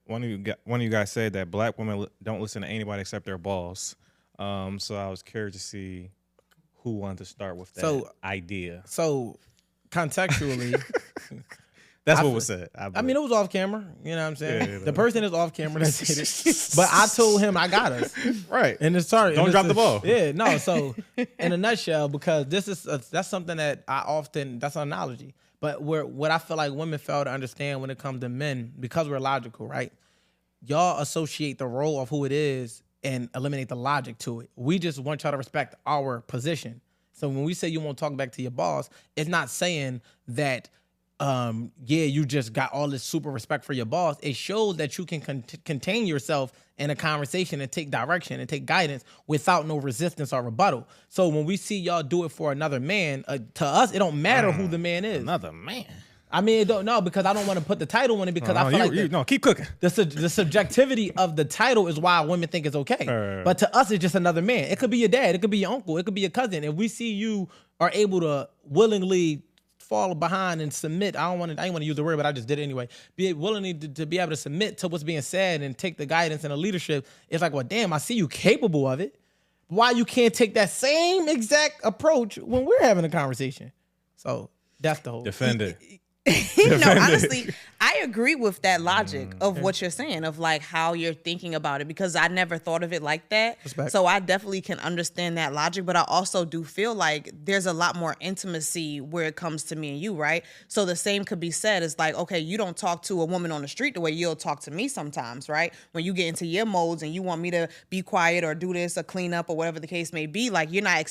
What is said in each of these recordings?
one of you guys said that black women don't listen to anybody except their boss. So I was curious to see who wanted to start with that idea. So contextually, that's what was said. I mean, it was off camera. You know what I'm saying? Yeah, the person is off camera that said it. But I told him I got us. Right. And it's sorry. Don't drop the ball. Yeah, no. So in a nutshell, because that's something that that's an analogy. But what I feel like women fail to understand when it comes to men, because we're logical, right? Y'all associate the role of who it is and eliminate the logic to it. We just want y'all to respect our position. So when we say you won't talk back to your boss, it's not saying that you just got all this super respect for your boss. It shows that you can contain yourself in a conversation and take direction and take guidance without no resistance or rebuttal. So when we see y'all do it for another man, to us, it don't matter who the man is. Another man. I mean, it don't know, because I don't want to put the title on it, because I feel like keep cooking. The subjectivity of the title is why women think it's okay. But to us, it's just another man. It could be your dad. It could be your uncle. It could be your cousin. If we see you are able to willingly fall behind and submit. I didn't want to use the word, but I just did it anyway. Be willing to be able to submit to what's being said and take the guidance and the leadership. It's like, well, damn, I see you capable of it. Why you can't take that same exact approach when we're having a conversation? So that's the whole defend it. No, honestly, I agree with that logic of what you're saying, of like how you're thinking about it, because I never thought of it like that. Respect. So I definitely can understand that logic, but I also do feel like there's a lot more intimacy where it comes to me and you, right? So the same could be said. It's like, okay, you don't talk to a woman on the street the way you'll talk to me sometimes, right? When you get into your modes and you want me to be quiet or do this or clean up or whatever the case may be, like you're not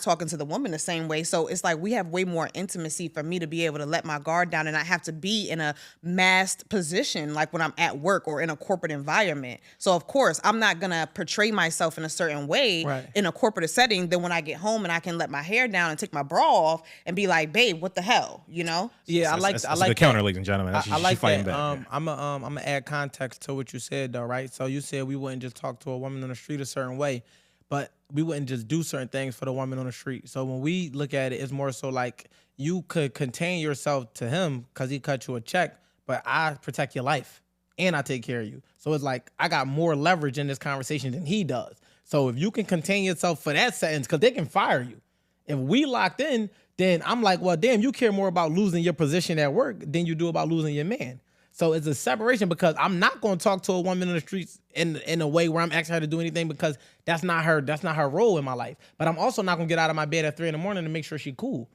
talking to the woman the same way. So it's like we have way more intimacy for me to be able to let my guard down and not have to be in a masked position like when I'm at work or in a corporate environment. So of course I'm not gonna portray myself in a certain way in a corporate setting. Then when I get home and I can let my hair down and take my bra off and be like, babe, what the hell, you know? Yeah, I like the counter, ladies and gentlemen. I like fighting that. back. I'm gonna add context to what you said though, right? So you said we wouldn't just talk to a woman on the street a certain way, but we wouldn't just do certain things for the woman on the street. So when we look at it, it's more so like you could contain yourself to him because he cut you a check, but I protect your life and I take care of you. So it's like I got more leverage in this conversation than he does. So if you can contain yourself for that sentence, because they can fire you. If we locked in, then I'm like, well, damn, you care more about losing your position at work than you do about losing your man. So it's a separation, because I'm not going to talk to a woman in the streets in a way where I'm asking her to do anything, because that's not her role in my life. But I'm also not going to get out of my bed at 3 a.m. to make sure she's cool.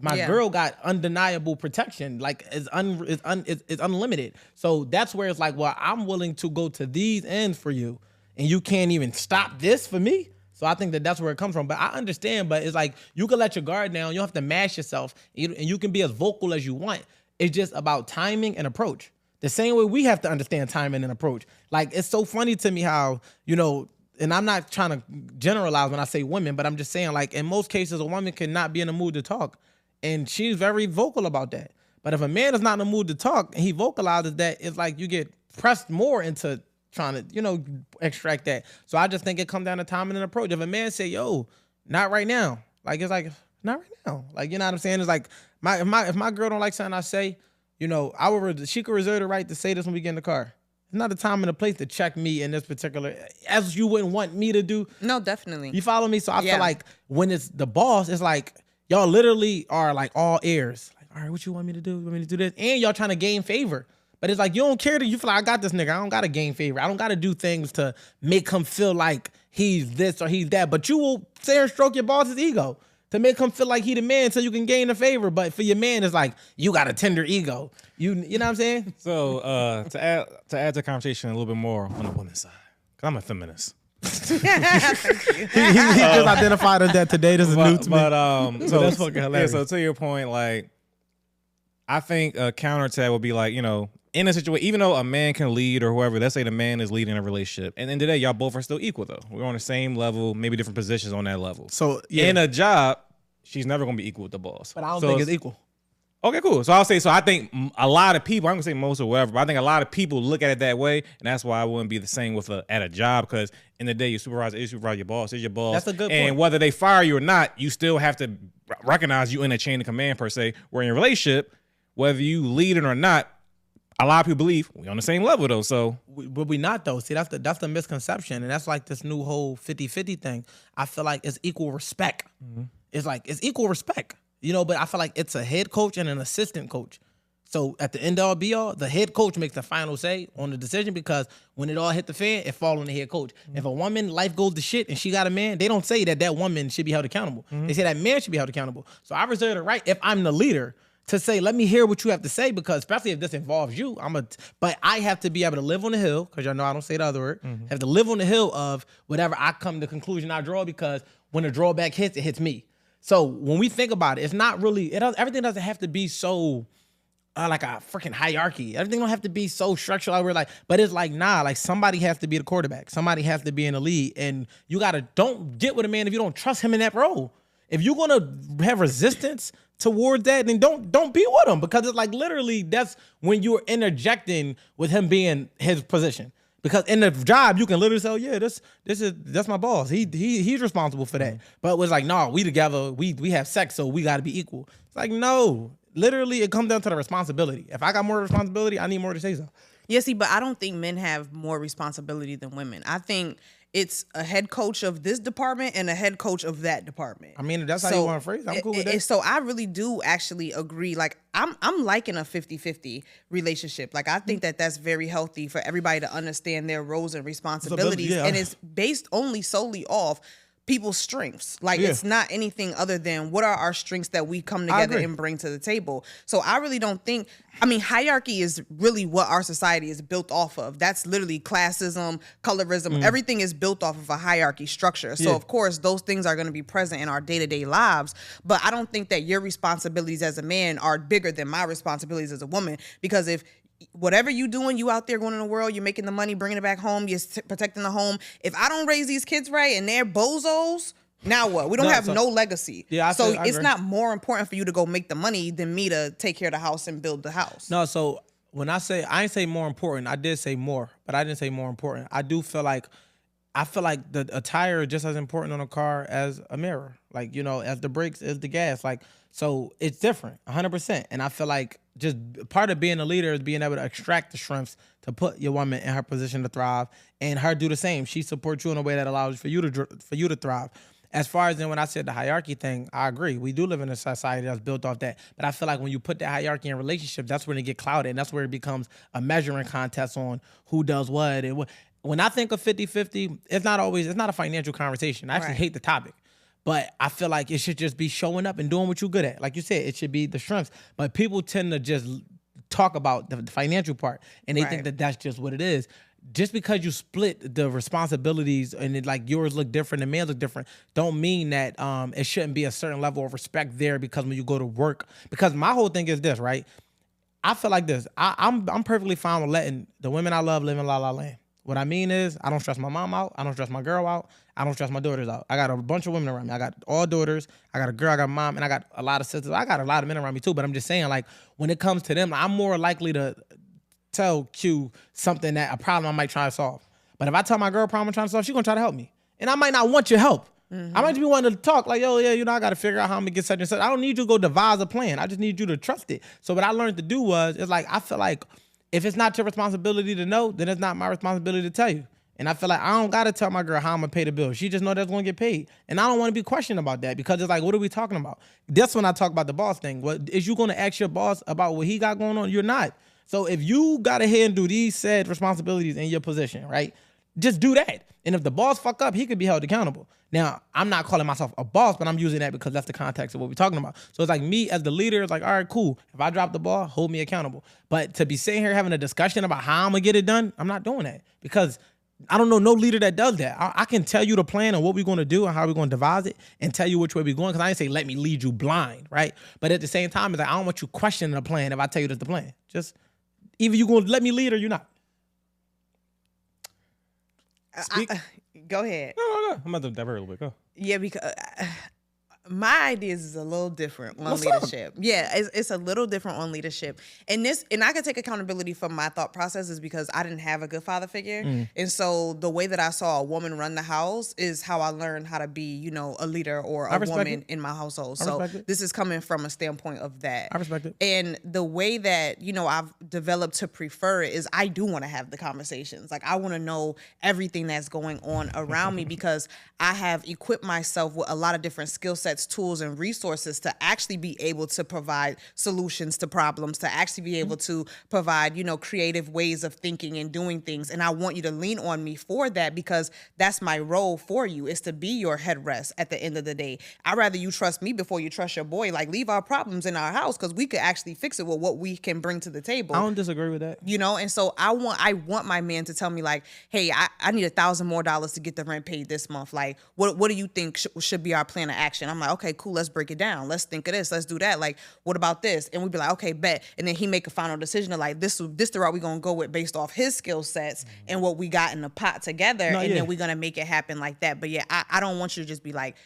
My girl got undeniable protection, like it's unlimited. So that's where it's like, well, I'm willing to go to these ends for you, and you can't even stop this for me. So I think that's where it comes from. But I understand, but it's like you can let your guard down. You don't have to mash yourself, and you can be as vocal as you want. It's just about timing and approach. The same way we have to understand timing and approach. Like, it's so funny to me how, and I'm not trying to generalize when I say women, but I'm just saying, like, in most cases, a woman cannot be in the mood to talk. And she's very vocal about that. But if a man is not in the mood to talk and he vocalizes that, it's like you get pressed more into trying to, extract that. So I just think it comes down to timing and approach. If a man say, yo, not right now, like, it's like, not right now. Like, you know what I'm saying? It's like, if my girl don't like something I say, she could reserve the right to say this when we get in the car. It's not the time and the place to check me in this particular, as you wouldn't want me to do. No, definitely. You follow me? So I feel like when it's the boss, it's like, y'all literally are like all ears. Like, all right, what you want me to do? You want me to do this? And y'all trying to gain favor. But it's like, you don't care that you feel like, I got this nigga. I don't got to gain favor. I don't got to do things to make him feel like he's this or he's that. But you will sit and stroke your boss's ego to make him feel like he the man so you can gain the favor. But for your man, it's like, you got a tender ego. You know what I'm saying? So to add to the conversation a little bit more on the women's side, because I'm a feminist. Thank you. he just identified as that today. This is new to me. So that's fucking hilarious. So to your point, like, I think a counter to that would be like, in a situation, even though a man can lead or whoever, let's say the man is leading a relationship, and then today y'all both are still equal though. We're on the same level, maybe different positions on that level. So in a job, she's never gonna be equal with the boss. But I don't think it's equal. Okay, cool. So I think a lot of people, I'm gonna say most or whatever, but I think a lot of people look at it that way, and that's why I wouldn't be the same with at a job, because in the day your supervisor is your boss, is your boss. That's a good point. And whether they fire you or not, you still have to recognize you in a chain of command per se. Where in a relationship, whether you lead it or not, a lot of people believe we on the same level though. So But we not though. See, that's the misconception, and that's like this new whole 50-50 thing. I feel like it's equal respect. It's like it's equal respect, you know. But I feel like it's a head coach and an assistant coach. So at the end all be all, the head coach makes the final say on the decision because when it all hit the fan, it falls on the head coach. If a woman life goes to shit and she got a man, they don't say that woman should be held accountable. They say that man should be held accountable. So I reserve the right, if I'm the leader, to say, let me hear what you have to say, because especially if this involves you, but I have to be able to live on the hill, because y'all know I don't say the other word, have to live on the hill of whatever I come to conclusion I draw, because when the drawback hits, it hits me. So when we think about it, it's not really, everything doesn't have to be so like a freaking hierarchy. Everything don't have to be so structured. We're like, but it's like, nah, like somebody has to be the quarterback. Somebody has to be in the lead. And you don't get with a man if you don't trust him in that role. If you're gonna have resistance towards that, then don't be with him, because it's like literally that's when you're interjecting with him being his position. Because in the job you can literally say, oh, yeah, that's my boss. He's responsible for that. But it was like, no, we together, we have sex, so we got to be equal. It's like, no, literally it comes down to the responsibility. If I got more responsibility, I need more to say so. Yeah, see, but I don't think men have more responsibility than women. I think it's a head coach of this department and a head coach of that department. I mean, if that's how you want to phrase it, I'm cool with that. So I really do actually agree. Like, I'm liking a 50-50 relationship. Like, I think that that's very healthy for everybody to understand their roles and responsibilities. Yeah. And it's based solely off people's strengths. Like, it's not anything other than what are our strengths that we come together and bring to the table. So I really don't think, hierarchy is really what our society is built off of. That's literally classism, colorism. Everything is built off of a hierarchy structure. So of course, those things are going to be present in our day-to-day lives. But I don't think that your responsibilities as a man are bigger than my responsibilities as a woman. Because if whatever you doing, you out there going in the world, you're making the money, bringing it back home, you're protecting the home. If I don't raise these kids right and they're bozos, now what? We don't have no legacy. Yeah, so it's not more important for you to go make the money than me to take care of the house and build the house. No, so when I ain't say more important, I did say more, but I didn't say more important. I feel like the attire is just as important on a car as a mirror. Like, you know, as the brakes is the gas. Like, so it's different, 100%. And I feel like just part of being a leader is being able to extract the strengths to put your woman in her position to thrive, and her do the same. She supports you in a way that allows for you to thrive. As far as then when I said the hierarchy thing, I agree. We do live in a society that's built off that. But I feel like when you put that hierarchy in relationships, that's when it get clouded, and that's where it becomes a measuring contest on who does what. And when I think of 50-50, it's not a financial conversation. I actually hate the topic. But I feel like it should just be showing up and doing what you're good at. Like you said, it should be the strengths. But people tend to just talk about the financial part, and they think that that's just what it is. Just because you split the responsibilities and yours look different and man's look different, don't mean that it shouldn't be a certain level of respect there. Because when you go to work, because my whole thing is this, right? I feel like this. I'm perfectly fine with letting the women I love live in La La Land. What I mean is, I don't stress my mom out. I don't stress my girl out. I don't stress my daughters out. I got a bunch of women around me. I got all daughters. I got a girl. I got a mom. And I got a lot of sisters. I got a lot of men around me too. But I'm just saying, like, when it comes to them, I'm more likely to tell Q something, a problem I might try to solve. But if I tell my girl a problem I'm trying to solve, she's going to try to help me. And I might not want your help. I might just be wanting to talk like, yo, yeah, I got to figure out how I'm going to get such and such. I don't need you to go devise a plan. I just need you to trust it. So what I learned to do was, it's like, I feel like if it's not your responsibility to know, then it's not my responsibility to tell you. And I feel like I don't got to tell my girl how I'm going to pay the bill. She just know that's going to get paid. And I don't want to be questioned about that, because it's like, what are we talking about? That's when I talk about the boss thing. Is you going to ask your boss about what he got going on? You're not. So if you got to head and do these said responsibilities in your position, right, just do that. And if the boss fuck up, he could be held accountable. Now, I'm not calling myself a boss, but I'm using that because that's the context of what we're talking about. So it's like me as the leader, it's like, all right, cool. If I drop the ball, hold me accountable. But to be sitting here having a discussion about how I'm going to get it done, I'm not doing that, because I don't know no leader that does that. I can tell you the plan and what we're going to do and how we're going to devise it and tell you which way we're going, because I didn't say let me lead you blind, right? But at the same time, it's like, I don't want you questioning the plan if I tell you that's the plan. Just either you're going to let me lead or you're not. Go ahead. No. I'm about to divert a little bit. Go. Yeah, because My ideas is a little different on leadership. Yeah, it's a little different on leadership. And I can take accountability for my thought processes because I didn't have a good father figure. And so the way that I saw a woman run the house is how I learned how to be, a leader or a woman in my household. So this is coming from a standpoint of that. I respect it. And the way that, I've developed to prefer it is I do want to have the conversations. Like I want to know everything that's going on around me because I have equipped myself with a lot of different skill sets, tools, and resources to actually be able to provide solutions to problems, to actually be able to provide, creative ways of thinking and doing things. And I want you to lean on me for that because that's my role for you, is to be your headrest at the end of the day. I'd rather you trust me before you trust your boy. Like leave our problems in our house because we could actually fix it with what we can bring to the table. I don't disagree with that. And so I want my man to tell me like, hey, I need $1,000 more to get the rent paid this month. Like, what do you think should be our plan of action? I'm like, okay, cool. Let's break it down. Let's think of this. Let's do that. Like, what about this? And we'd be like, okay, bet. And then he make a final decision of like, this the route we're going to go with based off his skill sets and what we got in the pot together. Then we're going to make it happen like that. But yeah, I don't want you to just be like,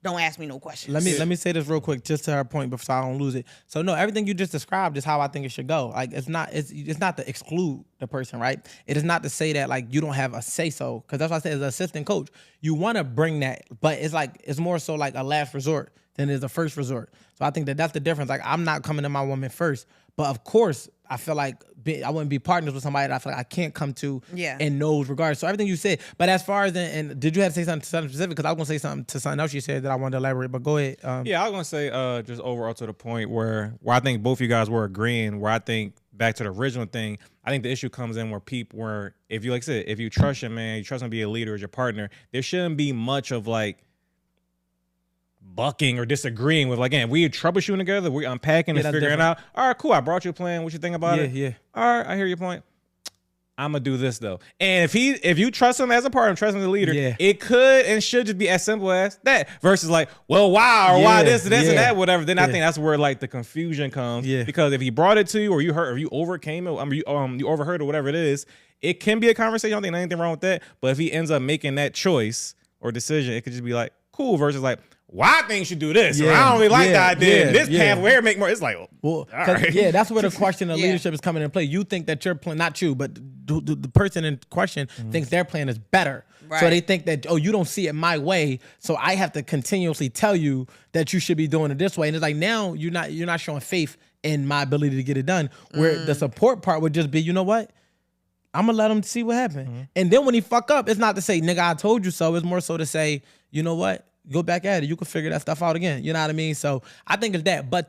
don't ask me no questions. Let me say this real quick, just to her point, before I don't lose it. So no, everything you just described is how I think it should go. Like it's not to exclude the person, right? It is not to say that like you don't have a say so, because that's what I said as an assistant coach. You want to bring that, but it's more so like a last resort than is a first resort. So I think that's the difference. Like I'm not coming to my woman first, but of course I feel like I wouldn't be partners with somebody that I feel like I can't come to in those regards. So everything you said, but as far as and did you have to say something specific? Because I was gonna say something to something else you said that I wanted to elaborate. But go ahead. Yeah, I was gonna say just overall to the point where I think both of you guys were agreeing. Where I think back to the original thing, I think the issue comes in where if you like I said, if you trust your man, you trust him to be a leader as your partner, there shouldn't be much of like bucking or disagreeing with, like, again, we troubleshooting together, we unpacking and figuring it out. All right, cool. I brought you a plan. What you think about it? Yeah. All right, I hear your point. I'm gonna do this though. And if you trust him as a partner, trust him as a leader, it could and should just be as simple as that. Versus like, well, why or why this and that, whatever. Then I think that's where like the confusion comes. Yeah. Because if he brought it to you or you heard or you overcame it, you overheard or whatever it is, it can be a conversation. I don't think there's anything wrong with that. But if he ends up making that choice or decision, it could just be like, cool, versus like, well, I think you should do this. Or I don't really like that idea. This path where make more. It's like, well, right. That's where the question of leadership is coming into play. You think that your plan, not you, but the person in question thinks their plan is better. Right. So they think that, you don't see it my way, so I have to continuously tell you that you should be doing it this way. And it's like, now you're not showing faith in my ability to get it done. Where the support part would just be, you know what? I'm gonna let him see what happened. And then when he fuck up, it's not to say, nigga, I told you so. It's more so to say, you know what? Go back at it. You can figure that stuff out again. You know what I mean? So I think it's that. But